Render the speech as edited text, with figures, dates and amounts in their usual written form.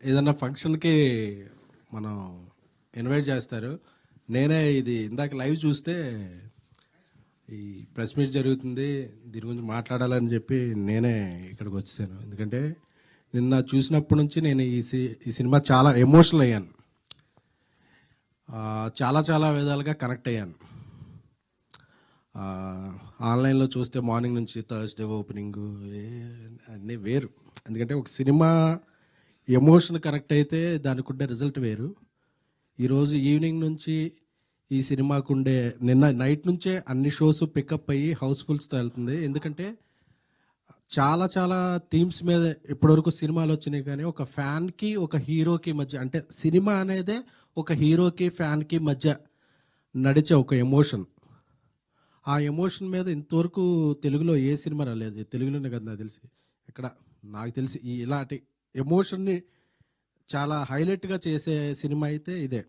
ఏదన్నా ఫంక్షన్‌కి మనం ఇన్వైట్ చేస్తారు. నేనే ఇది ఇందాక లైవ్ చూస్తే ఈ ప్రెస్ మీట్ జరుగుతుంది. దీని గురించి మాట్లాడాలని చెప్పి నేనే ఇక్కడికి వచ్చేసాను. ఎందుకంటే నిన్న చూసినప్పటి నుంచి నేను ఈ సినిమా చాలా ఎమోషనల్ అయ్యాను. చాలా చాలా విధాలుగా కనెక్ట్ అయ్యాను. ఆన్లైన్లో చూస్తే మార్నింగ్ నుంచి థర్స్డే ఓపెనింగ్ అన్నీ వేరు. ఎందుకంటే ఒక సినిమా ఎమోషన్ కనెక్ట్ అయితే దానికి ఉండే రిజల్ట్ వేరు. ఈరోజు ఈవినింగ్ నుంచి ఈ సినిమాకు ఉండే నిన్న నైట్ నుంచే అన్ని షోస్ పికప్ అయ్యి హౌస్ఫుల్స్తో వెళ్తుంది. ఎందుకంటే చాలా చాలా థీమ్స్ మీద ఇప్పటివరకు సినిమాలు వచ్చినాయి, కానీ ఒక ఫ్యాన్కి ఒక హీరోకి మధ్య, అంటే సినిమా అనేదే ఒక హీరోకి ఫ్యాన్కి మధ్య నడిచే ఒక ఎమోషన్. ఆ ఎమోషన్ మీద ఇంతవరకు తెలుగులో ఏ సినిమా రాలేదు. తెలుగులోనే కదా నాకు తెలిసి, ఇక్కడ నాకు తెలిసి ఇలాంటి ఎమోషన్ని చాలా హైలైట్గా చేసే సినిమా అయితే ఇదే.